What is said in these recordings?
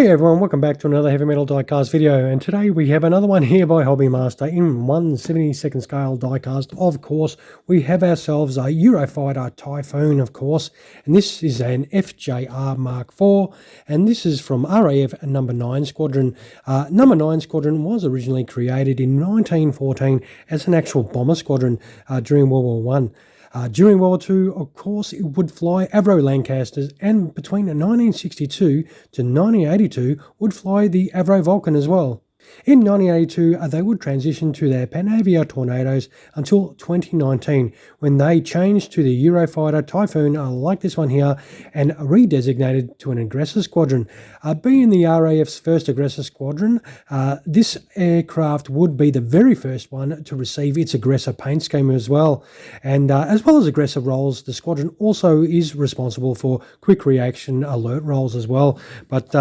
Hey everyone, welcome back to another Heavy Metal Diecast video, and today we have another one here by Hobby Master in 1/72nd scale diecast. Of course, we have ourselves a Eurofighter Typhoon, of course, and this is an FGR.Mk, and this is from RAF No.9 Squadron. No.9 Squadron was originally created in 1914 as an actual bomber squadron during World War One. During World War II, of course, it would fly Avro Lancasters, and between 1962 to 1982 would fly the Avro Vulcan as well. In 1982, they would transition to their Panavia Tornadoes until 2019, when they changed to the Eurofighter Typhoon, like this one here, and redesignated to an Aggressor Squadron. Being the RAF's first Aggressor Squadron, this aircraft would be the very first one to receive its Aggressor paint scheme as well. And as well as Aggressor roles, the squadron also is responsible for quick reaction alert roles as well. But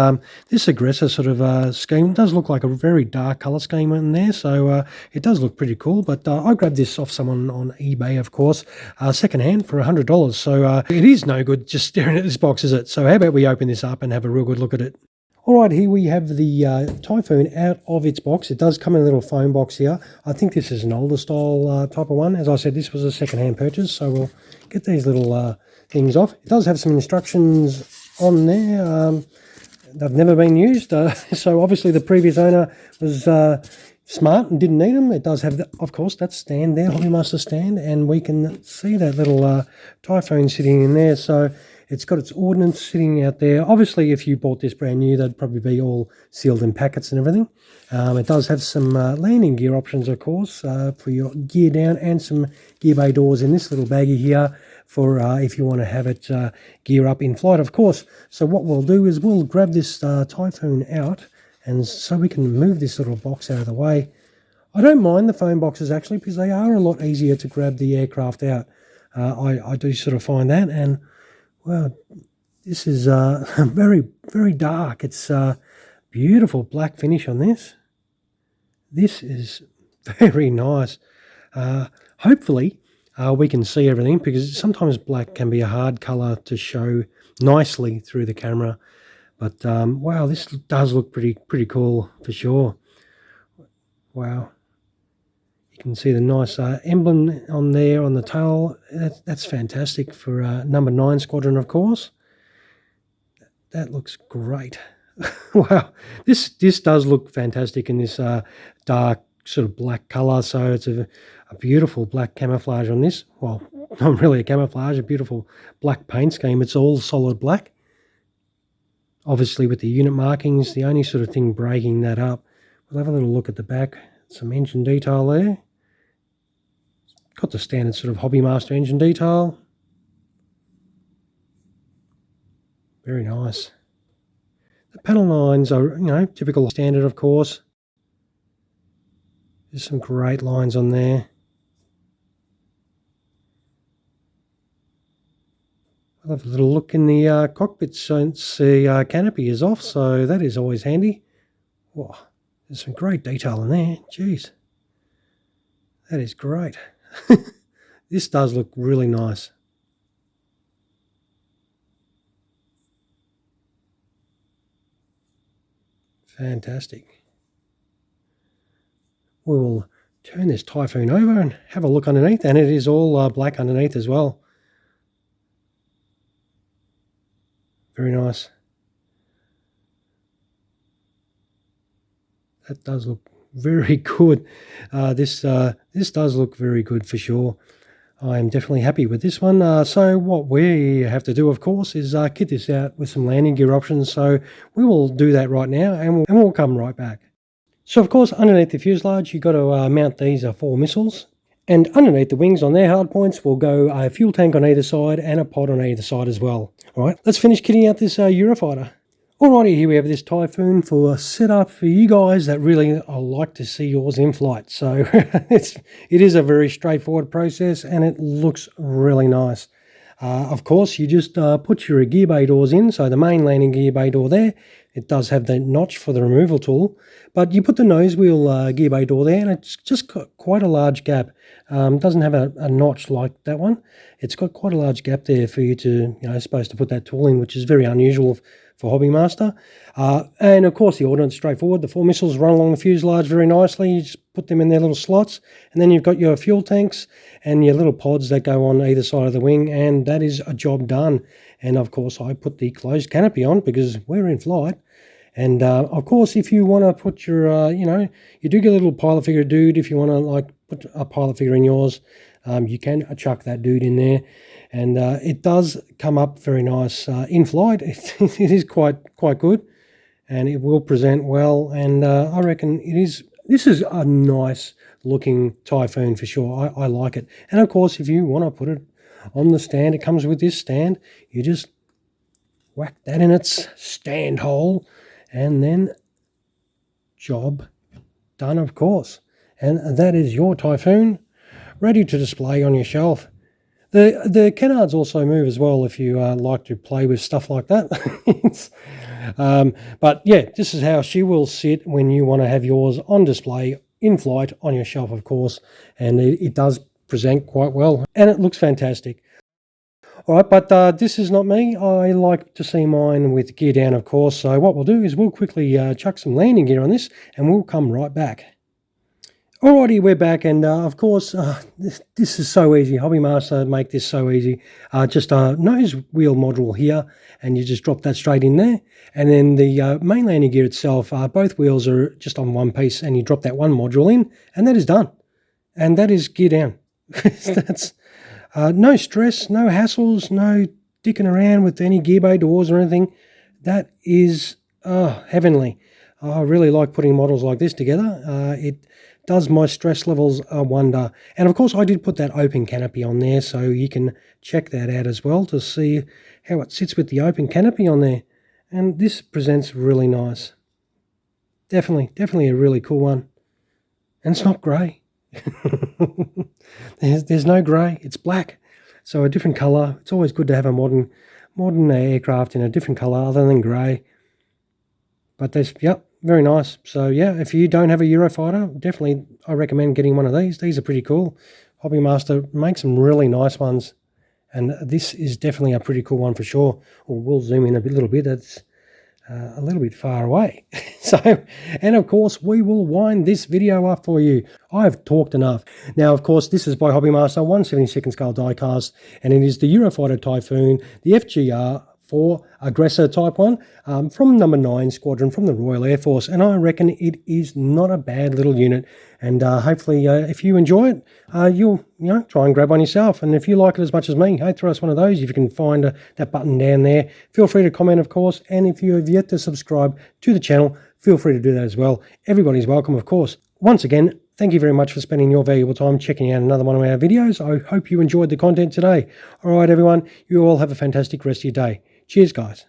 this Aggressor sort of scheme does look like a very dark color scheme in there, so it does look pretty cool. But I grabbed this off someone on eBay, of course, secondhand for $100, so it is no good just staring at this box, is it? So how about we open this up and have a real good look at it. Alright, here we have the Typhoon out of its box. It does come in a little foam box here. I think this is an older style type of one. As I said, this was a second-hand purchase, so we'll get these little things off. It does have some instructions on there. They've never been used, so obviously the previous owner was smart and didn't need them. It does have, of course, that stand there, Hobby Master stand, and we can see that little Typhoon sitting in there. So it's got its ordnance sitting out there. Obviously, if you bought this brand new, they'd probably be all sealed in packets and everything. It does have some landing gear options, of course, for your gear down, and some gear bay doors in this little baggie here for if you want to have it gear up in flight, of course. So what we'll do is we'll grab this Typhoon out, and so we can move this little box out of the way. I don't mind the foam boxes actually, because they are a lot easier to grab the aircraft out. I do sort of find that, and well, this is very, very dark. It's beautiful black finish on this. This is very nice. Hopefully we can see everything, because sometimes black can be a hard color to show nicely through the camera. But wow, this does look pretty cool for sure. Wow. You can see the nice emblem on there on the tail. That's fantastic for No.9 Squadron, of course. That looks great. Wow, this does look fantastic in this dark sort of black color. So it's a beautiful black camouflage on this. Well, not really a camouflage, a beautiful black paint scheme. It's all solid black. Obviously with the unit markings, the only sort of thing breaking that up. We'll have a little look at the back. Some engine detail there. Got the standard sort of Hobby Master engine detail. Very nice. The panel lines are, you know, typical standard, of course. There's some great lines on there. I'll have a little look in the cockpit since the canopy is off, so that is always handy. Whoa, there's some great detail in there. Jeez, that is great. This does look really nice. Fantastic. We will turn this Typhoon over and have a look underneath, and it is all black underneath as well. Very nice. That does look very good. This does look very good for sure. I am definitely happy with this one. So what we have to do, of course, is kit this out with some landing gear options. So we will do that right now, and we'll come right back. So of course, underneath the fuselage, you've got to mount these 4 missiles. And underneath the wings on their hard points will go a fuel tank on either side and a pod on either side as well. All right, let's finish kitting out this Eurofighter. Alrighty, here we have this Typhoon for a setup for you guys that really like to see yours in flight. So it is a very straightforward process, and it looks really nice. Of course, you just put your gear bay doors in. So the main landing gear bay door there, it does have the notch for the removal tool, but you put the nose wheel gear bay door there, and it's just got quite a large gap. Doesn't have a notch like that one. It's got quite a large gap there for you to, supposed to put that tool in, which is very unusual for Hobby Master. And of course the ordnance straightforward. The 4 missiles run along the fuselage very nicely. You just put them in their little slots, and then you've got your fuel tanks and your little pods that go on either side of the wing, and that is a job done. And of course I put the closed canopy on because we're in flight. And of course, if you want to put your, you do get a little pilot figure dude. If you want to like put a pilot figure in yours, you can chuck that dude in there, and it does come up very nice in flight. It is quite good, and it will present well. And I reckon this is a nice looking Typhoon for sure. I like it. And of course, if you want to put it on the stand, it comes with this stand. You just whack that in its stand hole, and then job done, of course. And that is your Typhoon ready to display on your shelf. The canards also move as well if you like to play with stuff like that. But yeah, this is how she will sit when you want to have yours on display in flight on your shelf, of course. And it does present quite well, and it looks fantastic. All right, but this is not me. I like to see mine with gear down, of course. So what we'll do is we'll quickly chuck some landing gear on this, and we'll come right back. Alrighty, we're back, and of course, this is so easy. Hobby Master make this so easy. Just a nose wheel module here, and you just drop that straight in there. And then the main landing gear itself, both wheels are just on one piece, and you drop that one module in, and that is done. And that is gear down. That's no stress, no hassles, no dicking around with any gear bay doors or anything. That is heavenly. I really like putting models like this together. It does my stress levels a wonder. And of course I did put that open canopy on there, so you can check that out as well to see how it sits with the open canopy on there. And this presents really nice. Definitely a really cool one. And it's not grey. there's no grey, it's black. So a different colour. It's always good to have a modern aircraft in a different colour other than grey. But there's, yep, very nice. So yeah, if you don't have a Eurofighter, definitely I recommend getting one of these. These are pretty cool. Hobby Master makes some really nice ones, and this is definitely a pretty cool one for sure. We'll zoom in a little bit. It's a little bit far away. So, and of course we will wind this video up for you. I've talked enough. Now, of course, this is by Hobby Master 1/72 scale diecast, and it is the Eurofighter Typhoon, the FGR for Aggressor Type 1 from No.9 Squadron from the Royal Air Force. And I reckon it is not a bad little unit. And hopefully if you enjoy it, you'll try and grab one yourself. And if you like it as much as me, hey, throw us one of those. If you can find that button down there, feel free to comment, of course. And if you have yet to subscribe to the channel, feel free to do that as well. Everybody's welcome, of course. Once again, thank you very much for spending your valuable time checking out another one of our videos. I hope you enjoyed the content today. All right, everyone, you all have a fantastic rest of your day. Cheers, guys.